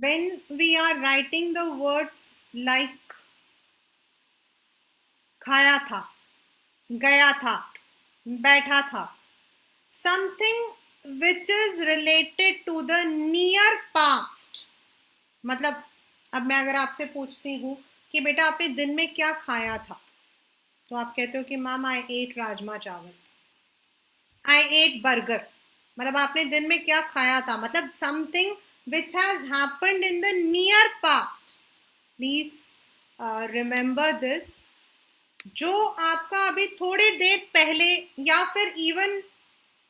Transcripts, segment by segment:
when we are writing the words like खाया था, गया था, बैठा था, something which is related to the near past, मतलब अब मैं अगर आपसे पूछती हूँ कि बेटा आपने दिन में क्या खाया था, तो आप कहते हो कि मैम आई एट राजमा चावल, आई एट बर्गर, मतलब आपने दिन में क्या खाया था, मतलब something which has happened in the near past. Please remember this. जो आपका अभी थोड़ी देर पहले, या फिर इवन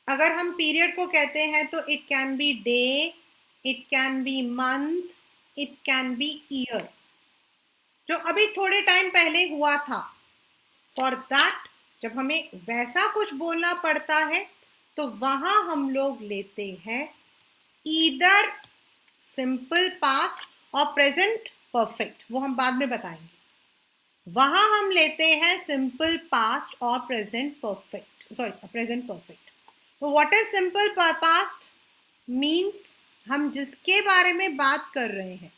अगर हम पीरियड को कहते हैं तो it can be day, it can be month, it can be year, जो अभी थोड़े टाइम पहले हुआ था. फॉर दैट जब हमें वैसा कुछ बोलना पड़ता है तो वहां हम लोग लेते हैं ईदर सिंपल पास्ट और प्रेजेंट परफेक्ट, वो हम बाद में बताएंगे. वहां हम लेते हैं सिंपल पास्ट और present perfect, sorry present perfect. तो what is simple past? Means हम जिसके बारे में बात कर रहे हैं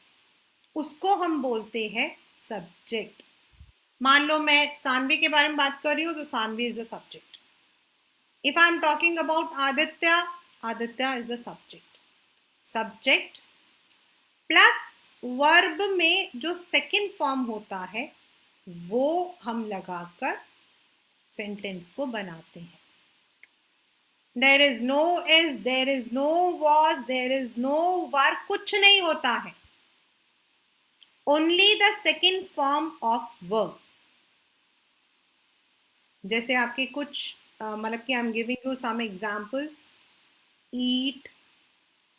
उसको हम बोलते हैं सब्जेक्ट. मान लो मैं सानवी के बारे में बात कर रही हूँ तो Saanvi is a subject. If I am talking about Aditya, Aditya is a subject. Subject plus verb में जो सेकंड फॉर्म होता है वो हम लगाकर सेंटेंस को बनाते हैं. There is no is, there is no was, there is no were, कुछ नहीं होता है. Only the second form of verb. जैसे आपके कुछ मतलब कि I am giving you some examples. Eat,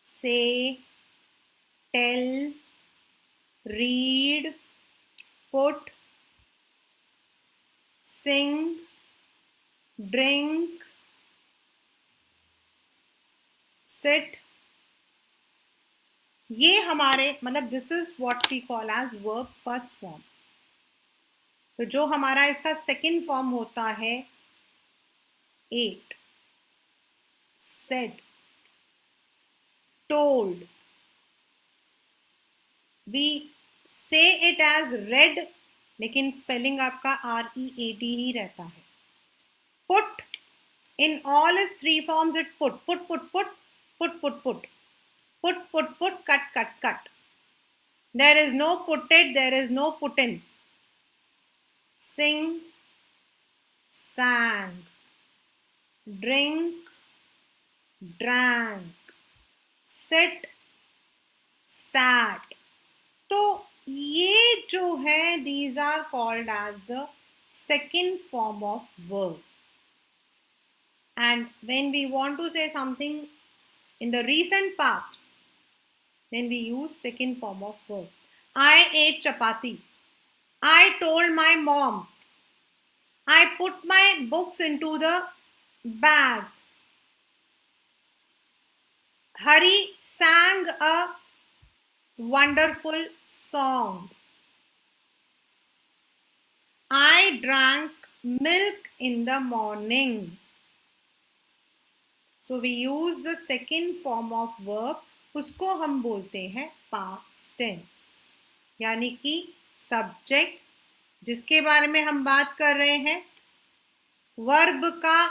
say, tell, read, put, sing, drink, sit. ये हमारे मतलब this is what we call as verb first form. तो जो हमारा इसका सेकंड फॉर्म होता है एट, सेड, टोल्ड. वी से इट एज रेड, लेकिन स्पेलिंग आपका READ ही रहता है. Put in all its three forms, it put, cut. There is no put it, there is no put in. Sing, sang, drink, drank, sit, sat. तो ये जो है these are called as the second form of verb. And when we want to say something in the recent past, then we use second form of verb. I ate chapati. I told my mom. I put my books into the bag. Hari sang a wonderful song. I drank milk in the morning. So we use the second form of verb. उसको हम बोलते हैं past tense. यानी कि subject जिसके बारे में हम बात कर रहे हैं, वर्ब का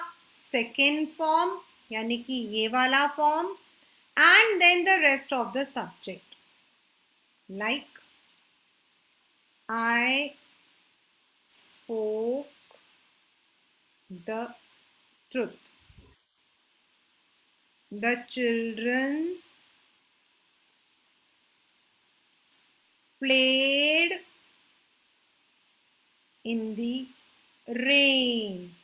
सेकेंड फॉर्म यानी कि ये वाला form, and then the rest of the subject. Like I spoke the truth, the children played in the rain.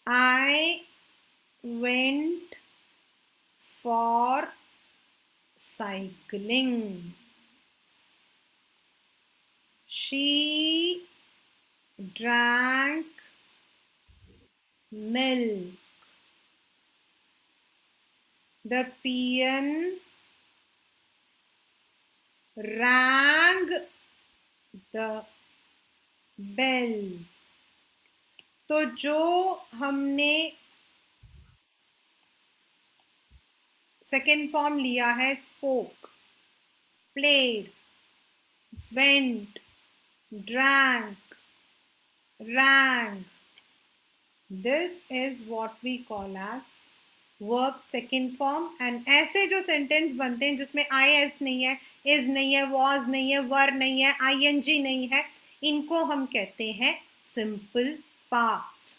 I went for cycling. She drank milk. The peon rang the bell. तो जो हमने second form लिया है spoke, played, went, drank, rang. This is what we call as verb second form. And ऐसे जो sentence बनते हैं जिसमें आई एस नहीं है, इज नहीं है, वॉज नहीं है, वर नहीं है, आईएनजी नहीं है, इनको हम कहते हैं simple past.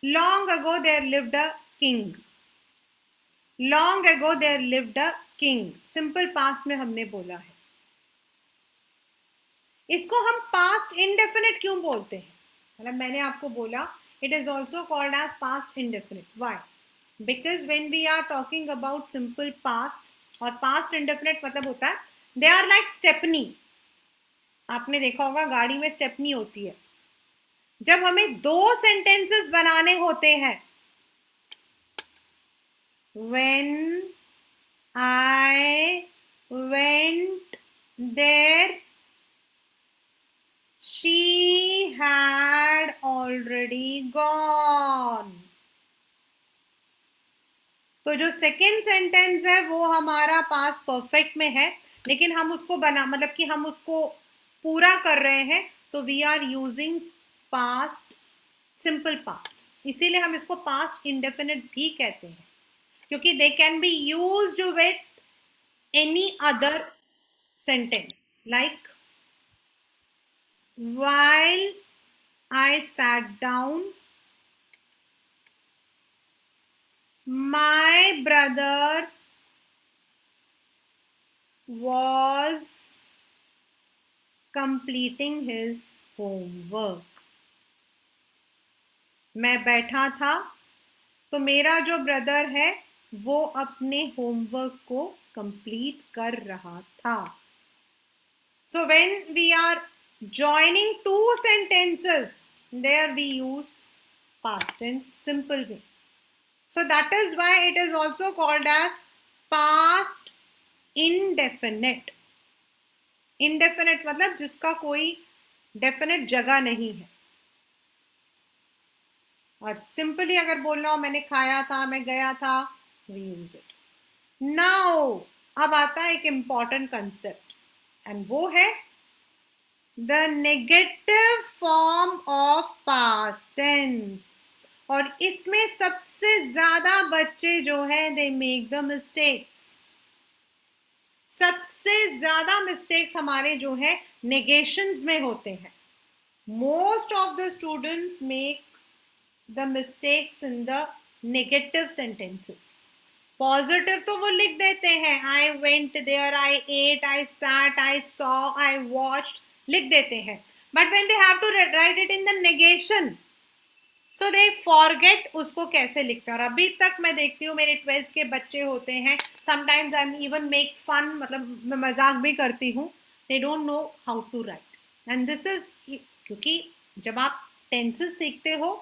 Long ago there lived a king. Long ago there lived a king simple past में हमने बोला है. इसको हम पास्ट इंडेफिनिट क्यों बोलते हैं? मतलब मैंने आपको बोला it is also called as past indefinite. Why? Because when we are talking about simple past और पास्ट इंडेफिनिट मतलब होता है दे आर लाइक स्टेपनी. आपने देखा होगा गाड़ी में स्टेपनी होती है. जब हमें दो सेंटेंसेस बनाने होते हैं, when I went there she had already gone. तो जो सेकेंड सेंटेंस है वो हमारा पास्ट परफेक्ट में है, लेकिन हम उसको बना मतलब कि हम उसको पूरा कर रहे हैं, तो we are using past simple past. इसीलिए हम इसको पास्ट इंडेफिनिट भी कहते हैं, क्योंकि they can be used with any other sentence. Like while I sat down, my brother was completing his homework. मैं बैठा था तो मेरा जो ब्रदर है वो अपने होमवर्क को कंप्लीट कर रहा था. So when we are joining two sentences, there we use past tense simple way. So that is why it is also called as past indefinite. Indefinite मतलब जिसका कोई definite जगह नहीं है. और सिंपली अगर बोलना हो मैंने खाया था, मैं गया था, we use it. Now अब आता है एक important concept and वो है the negative form of past tense. और इसमें सबसे ज्यादा बच्चे जो है they make the mistakes. सबसे ज्यादा मिस्टेक्स हमारे जो है नेगेशंस में होते हैं. Most of the students make the mistakes in the negative sentences. Positive तो वो लिख देते हैं, I went there, I ate, I sat, I saw, I watched, लिख देते हैं. But when they have to write it in the negation, so they forget उसको कैसे लिखते हैं. और अभी तक मैं देखती हूँ मेरे 12th के बच्चे होते हैं, sometimes I am even make fun, मतलब मैं मजाक भी करती हूँ, they don't know how to write. And this is क्योंकि जब आप टेंसेस सीखते हो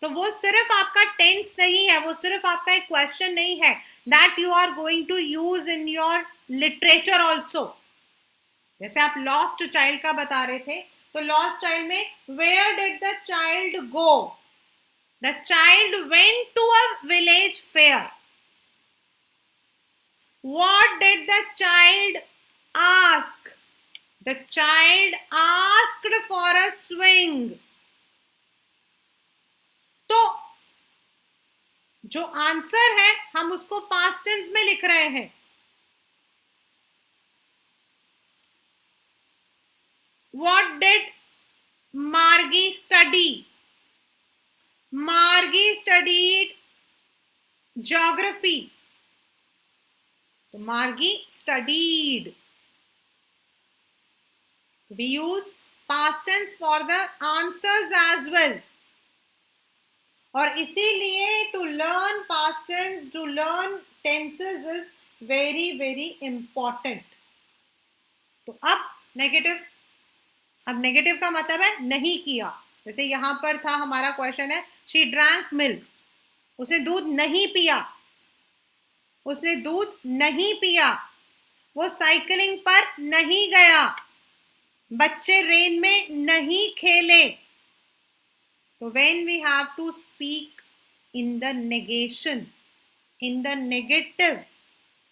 तो वो सिर्फ आपका टेंस नहीं है, वो सिर्फ आपका एक क्वेश्चन नहीं है, that you are going to use in your literature also. जैसे आप लॉस्ट चाइल्ड का बता रहे थे, तो लॉस्ट चाइल्ड में where did the child go? The child went to a village fair. What did the child ask? The child asked for a swing. तो जो आंसर है हम उसको पास्ट टेंस में लिख रहे हैं. What did Margie study? Margie studied geography. तो Margie studied. We use past tense for the answers as well. और इसीलिए to learn past tense, to learn tenses is very very important. तो अब negative, अब नेगेटिव का मतलब है नहीं किया. जैसे यहां पर था हमारा क्वेश्चन है शी ड्रैंक मिल्क, उसने दूध नहीं पिया, उसने दूध नहीं पिया. वो साइकिलिंग पर नहीं गया, बच्चे रेन में नहीं खेले. तो when we have to speak in the negation in the negative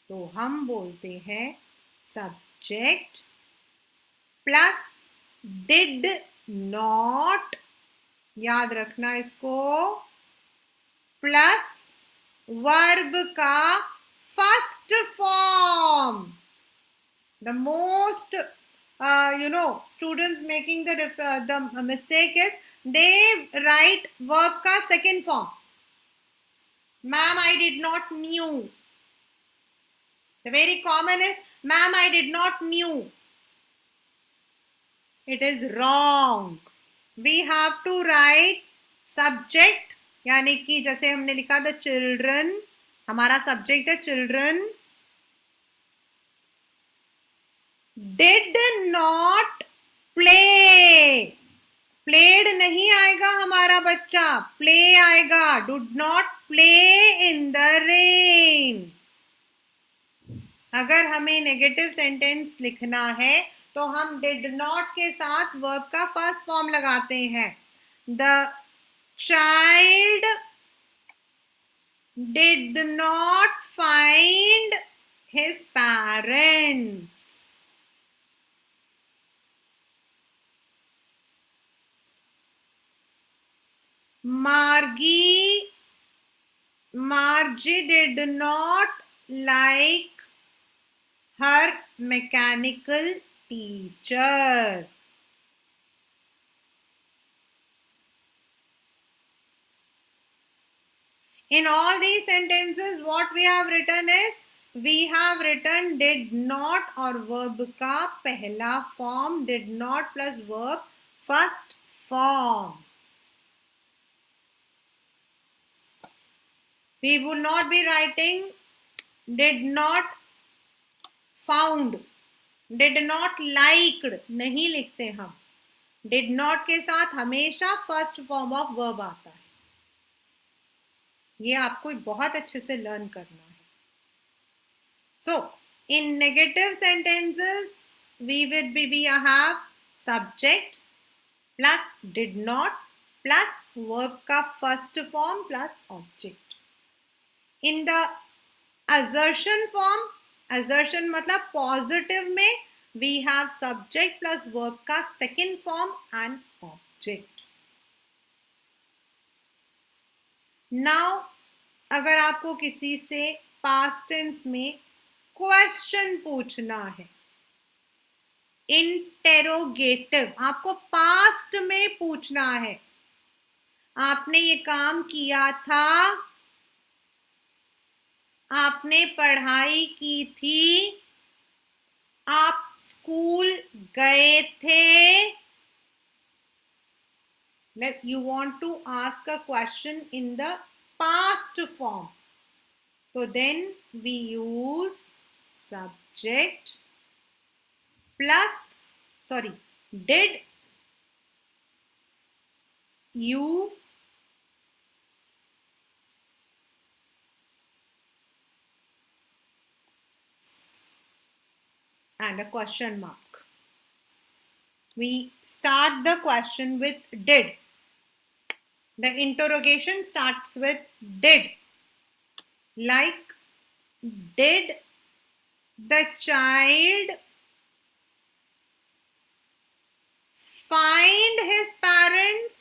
तो हम बोलते हैं सब्जेक्ट प्लस डिड नॉट, याद रखना इसको, प्लस वर्ब का first form. The most students making the mistake is they write verb ka second form. Ma'am, I did not knew. The very common is ma'am, I did not knew. It is wrong. We have to write subject, यानी कि जैसे हमने लिखा the children, हमारा subject है children. Did not play. Played नहीं आएगा हमारा बच्चा, play आएगा. Did not play in the rain. अगर हमें नेगेटिव सेंटेंस लिखना है तो हम did not के साथ वर्ब का फर्स्ट फॉर्म लगाते हैं. The child did not find his parents. Margie did not like her mechanical teacher. In all these sentences, what we have written is, we have written did not और verb का पहला form, did not plus verb first form. We would not be writing did not found, did not liked, नहीं लिखते हम. Did not के साथ हमेशा first form of verb आता है. ये आपको बहुत अच्छे से लर्न करना है. So, in negative sentences, we have subject plus did not plus verb का first form plus object. In the assertion form, assertion मतलब positive में we have subject plus verb का second form and object. Now, अगर आपको किसी से past tense में question पूछना है, इंटेरोगेटिव, आपको पास्ट में पूछना है, आपने ये काम किया था, आपने पढ़ाई की थी, आप स्कूल गए थे. You want to ask a question in the past form. So then we use subject plus, did you and a question mark. We start the question with did. The interrogation starts with did. Like, did the child find his parents?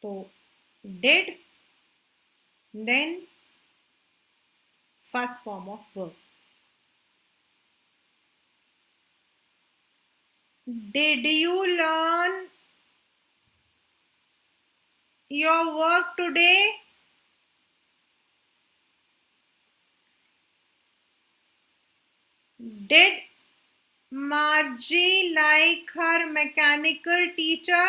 So, did, then first form of verb. Did you learn your work today? Did Margie like her mechanical teacher?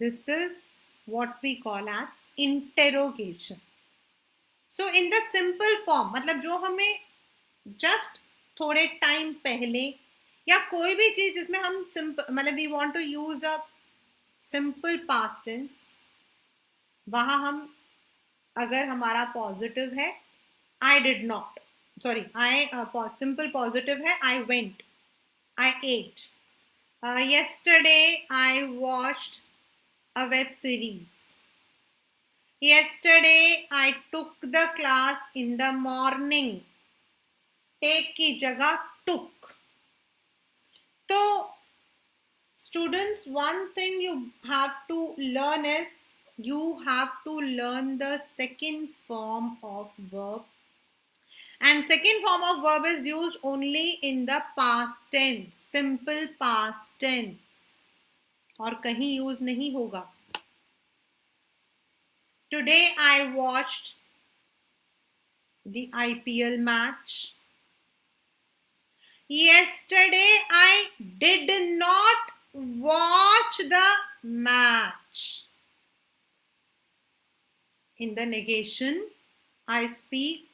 This is what we call as interrogation. So in the simple form, मतलब जो हमें just थोड़े time पहले या कोई भी चीज जिसमें हम सिंपल मतलब we want to use a simple past tense, वहां हम अगर हमारा पॉजिटिव है I did not, sorry I simple positive है I went, I ate, yesterday I watched a web series, yesterday I took the class in the morning, take की जगह took. तो students, one thing you have to learn is you have to learn the second form of verb, and second form of verb is used only in the past tense, simple past tense, और कहीं use नहीं होगा. Today I watched the IPL match. Yesterday I did not watch the match. In the negation, I speak.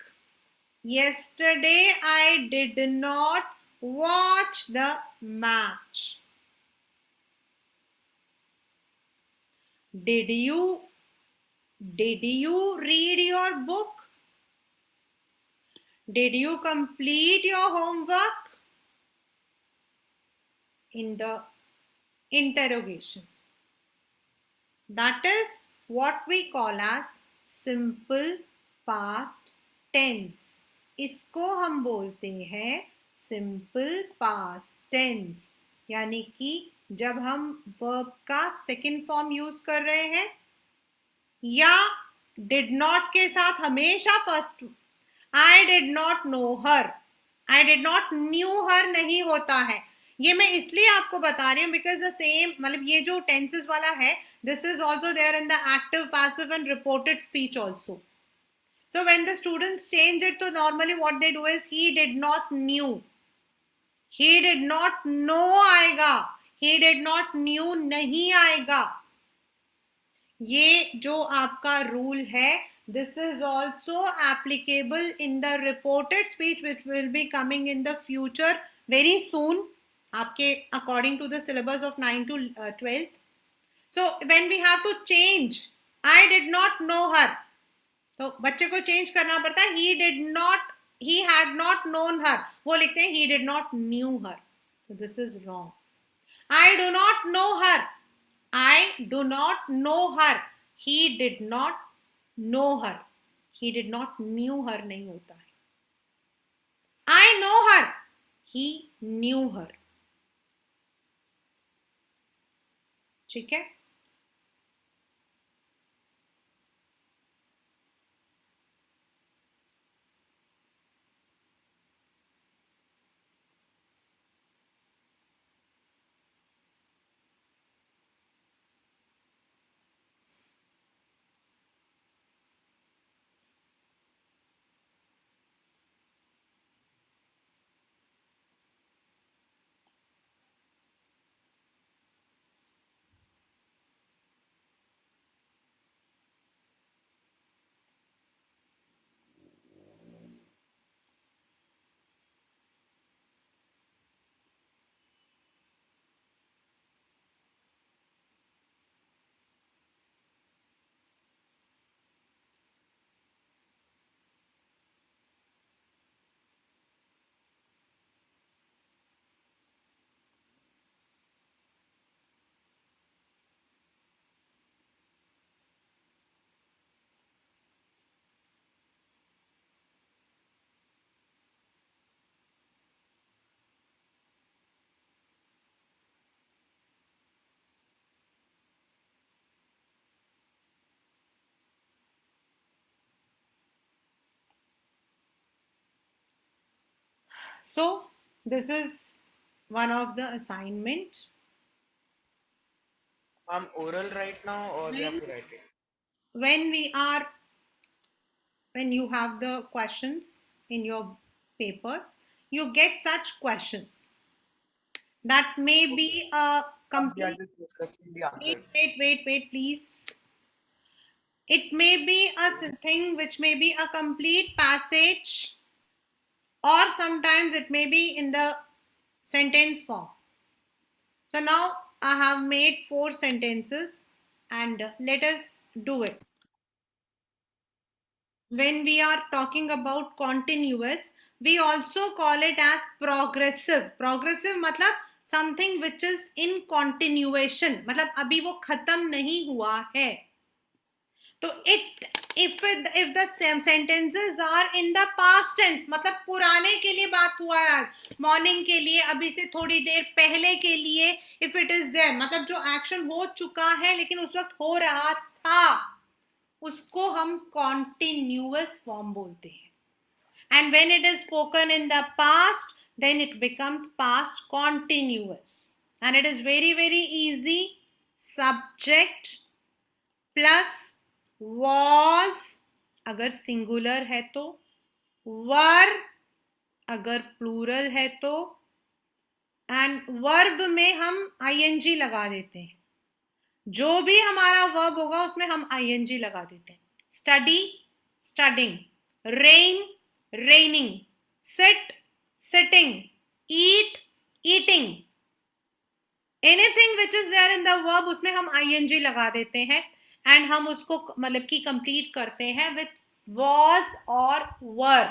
Yesterday I did not watch the match. Did you read your book? Did you complete your homework? In the interrogation. That is what we call as simple past tense. इसको हम बोलते हैं simple past tense, यानी कि जब हम verb का second form use कर रहे हैं या डिड नॉट के साथ हमेशा first, I did not know her, I did not knew her नहीं होता है. ये मैं इसलिए आपको बता रही हूँ बिकॉज द सेम, मतलब ये जो टेंसेस वाला है, this is also there in the active, passive and reported speech also. So when the students change it, so normally what they do is he did not knew, he did not know आएगा, he did not knew नहीं आएगा. ये जो आपका rule है, this is also applicable in the reported speech which will be coming in the future very soon, आपके according to the syllabus of 9 to 12th. So when we have to change, I did not know her, तो बच्चे को change करना पड़ता है. He did not, he had not known her, वो लिखते हैं he did not knew her. तो this is wrong. I do not know her, I do not know her, he did not know her, he did not knew her नहीं होता है. I know her, he knew her. ठीक है. So this is one of the assignment. I'm oral right now, or we have to write it? When we are, when you have the questions in your paper, you get such questions that may be a We are complete, just discussing the answers. wait, please. It may be a thing which may be a complete passage, or sometimes it may be in the sentence form. So now I have made 4 sentences and let us do it. When we are talking about continuous, we also call it as progressive. Progressive मतलब something which is in continuation, मतलब अभी वो खत्म नहीं हुआ है. तो if the same sentences are in the past tense, मतलब पुराने के लिए बात हुआ है, मॉर्निंग के लिए, अभी से थोड़ी देर पहले के लिए, if it is there मतलब जो एक्शन हो चुका है लेकिन उस वक्त हो रहा था, उसको हम कॉन्टिन्यूअस फॉर्म बोलते हैं. And when it is spoken in the past, then it becomes past continuous, and it is very very easy. Subject plus was अगर सिंगुलर है तो, वर अगर प्लूरल है तो, एंड वर्ब में हम ing लगा देते हैं. जो भी हमारा वर्ब होगा उसमें हम ing लगा देते हैं. Study, studying, rain, raining, sit, sitting, eat, eating. Anything which is there in the verb उसमें हम ing लगा देते हैं एंड हम उसको मतलब कि कंप्लीट करते हैं विथ वॉज और वर.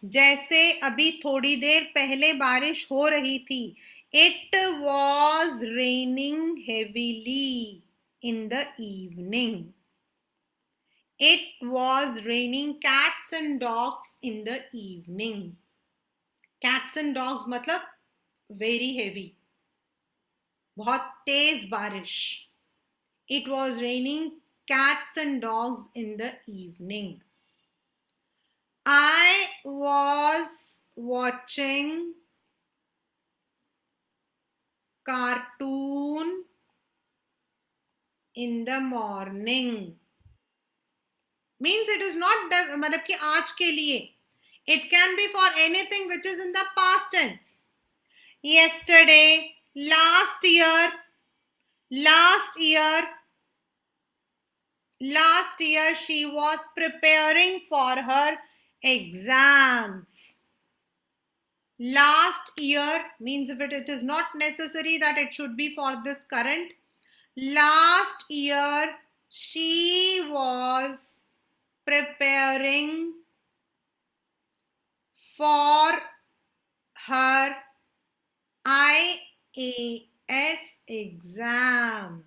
जैसे अभी थोड़ी देर पहले बारिश हो रही थी. It was raining heavily in the evening. It was raining cats and dogs in the evening. Cats and dogs मतलब वेरी हेवी, बहुत तेज बारिश. It was raining cats and dogs in the evening. I was watching cartoon in the morning. Means it is not मतलब कि आज के लिए. It can be for anything which is in the past tense. Yesterday, last year, last year. Last year she was preparing for her exams. Last year means if it is not necessary that it should be for this current. Last year she was preparing for her IAS exam.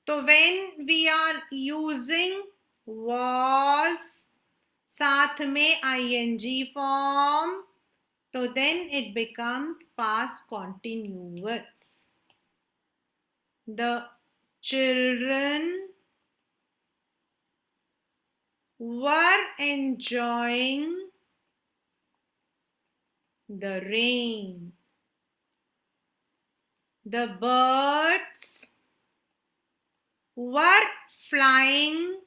तो when we are using was साथ में ing form, तो then it becomes past continuous. The children were enjoying the rain. The birds were flying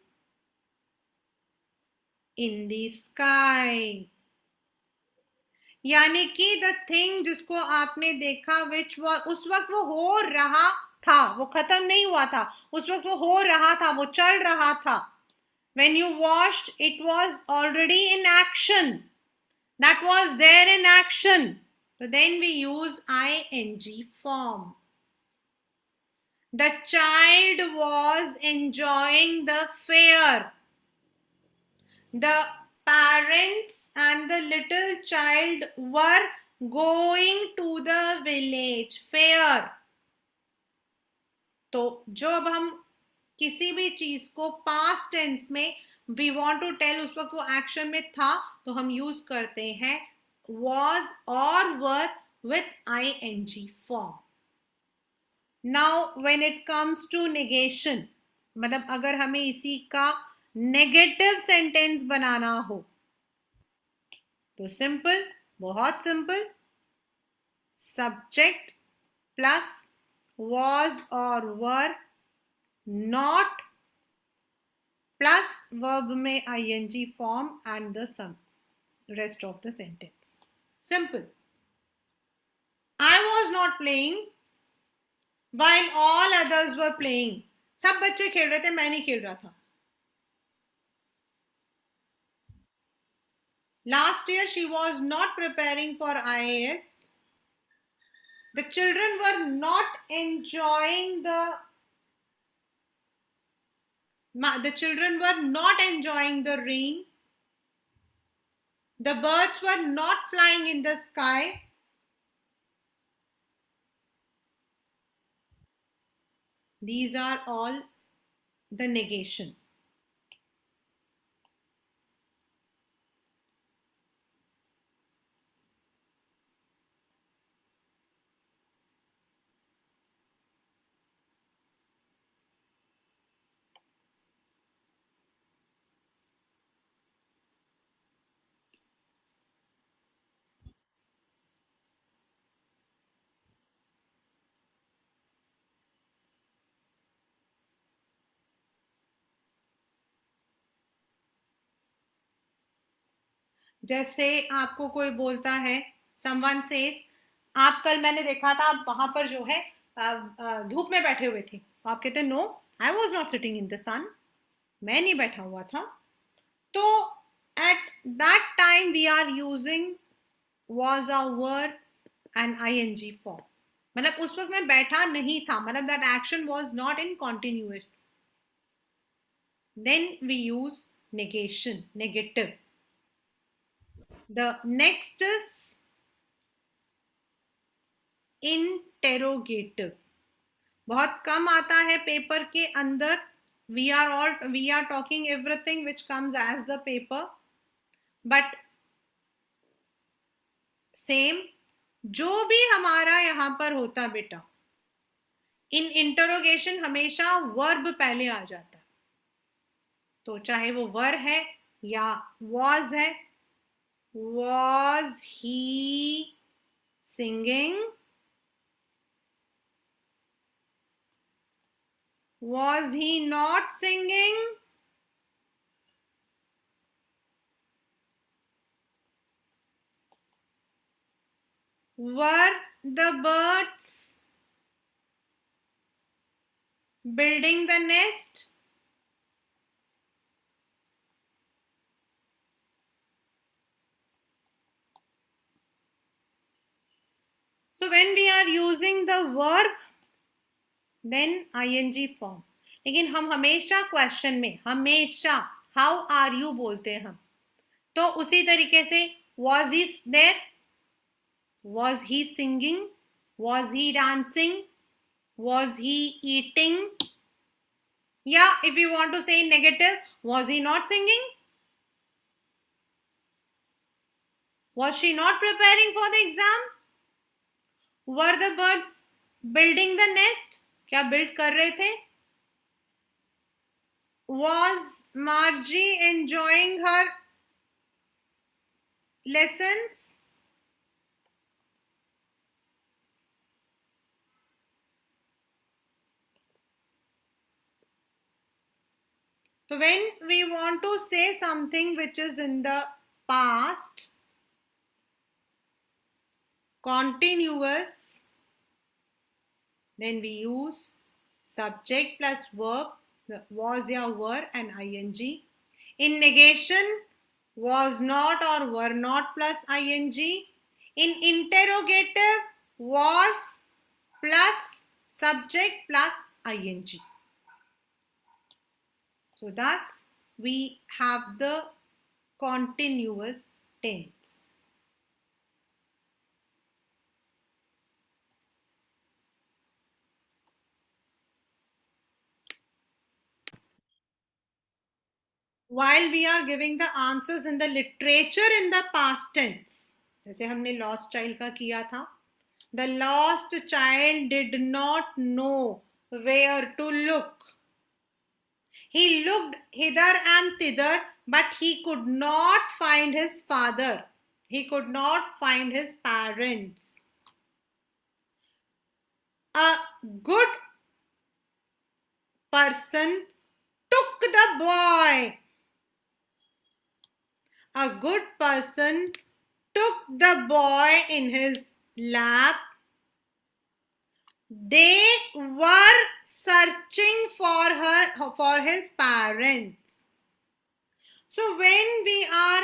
in the sky. यानी कि the thing जिसको आपने देखा which was, उस वक्त वो हो रहा था, वो खत्म नहीं हुआ था, उस वक्त वो हो रहा था, वो चल रहा था. When you watched, it was already in action. That was there in action. So then we use ing form. The child was enjoying the fair. The parents and the little child were going to the village fair. तो जब हम किसी भी चीज को past tense में we want to tell उस वक्त वो एक्शन में था, तो हम यूज करते हैं was और were with ing form. Now when it comes to negation, मतलब अगर हमें इसी का नेगेटिव सेंटेंस बनाना हो तो सिंपल, बहुत सिंपल. सब्जेक्ट प्लस was और were, not plus verb में ing form and the sum rest of the sentence. Simple. I was not playing while all others were playing. सब बच्चे खेल रहे थे, मैं नहीं खेल रहा था. Last year she was not preparing for IAS. The children were not enjoying the children were not enjoying the rain. The birds were not flying in the sky. These are all the negation. जैसे आपको कोई बोलता है, someone says, आप कल मैंने देखा था आप वहां पर जो है धूप में बैठे हुए थे, तो आप कहते no, I was not sitting in the sun, मैं नहीं बैठा हुआ था. तो at that time we are using was a verb and ing form. मतलब उस वक्त मैं बैठा नहीं था, मतलब that action was not in continuous. Then we use negation, negative. The next is interrogative. बहुत कम आता है पेपर के अंदर. We are talking everything which comes as the paper, but same जो भी हमारा यहां पर होता बेटा, इन इंटरोगेशन हमेशा वर्ब पहले आ जाता है. तो चाहे वो वर है या वॉज है. Was he singing, was he not singing, were the birds building the nest? So when we are using the verb, then ing form. लेकिन हम हमेशा क्वेश्चन में हमेशा हाउ आर यू बोलते हैं हम. तो उसी तरीके से was he there, was he singing, was he dancing, was he eating. Yeah, if you want to say negative, was he not singing, was she not preparing for the exam, were the birds building the nest, क्या build कर रहे थे, was Margie enjoying her lessons. So when we want to say something which is in the past, continuous, then we use subject plus verb, was या were and ing. In negation, was not or were not plus ing. In interrogative, was plus subject plus ing. So thus we have the continuous tense. While we are giving the answers in the literature in the past tense, जैसे हमने lost child का किया था, the lost child did not know where to look. He looked hither and thither, but he could not find his father. He could not find his parents. A good person took the boy. A good person took the boy in his lap. They were searching for his parents. So when we are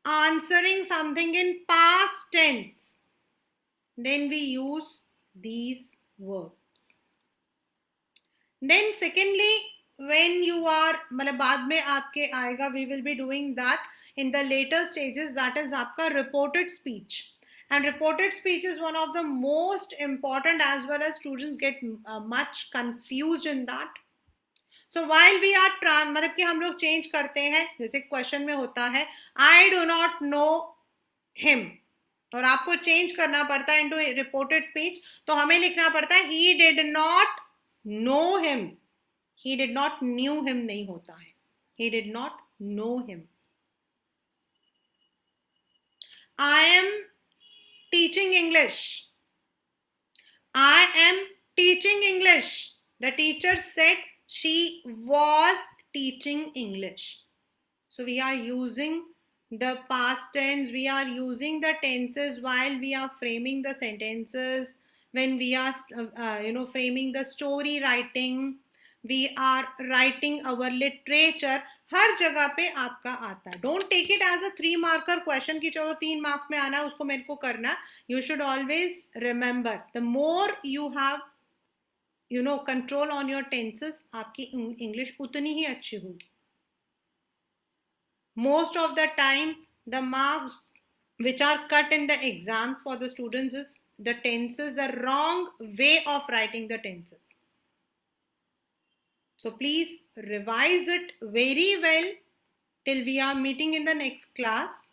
answering something in past tense, then we use these verbs. Then secondly, when you are मतलब बाद में आपके आएगा, we will be doing that in the later stages, that is आपका reported speech. And reported speech is one of the most important, as well as students get much confused in that. So while we are मतलब कि हम लोग change करते हैं, जैसे question में होता है I do not know him, और आपको चेंज करना पड़ता है इनटू रिपोर्टेड स्पीच, तो हमें लिखना पड़ता है he did not know him. He did not knew him नहीं होता है, he did not know him. I am teaching English. I am teaching English. The teacher said she was teaching English. So we are using the past tense, we are using the tenses while we are framing the sentences, when we are framing the story writing, we are writing our literature. हर जगह पे आपका आता है. Don't take it as a 3 marker question की चलो 3 marks में आना है, उसको मेरे को करना. You should always remember, the more you have control on your tenses, आपकी इंग्लिश उतनी ही अच्छी होगी. Most of the time, the marks which are cut in the exams for the students is the tenses, the wrong way of writing the tenses. So please revise it very well till we are meeting in the next class.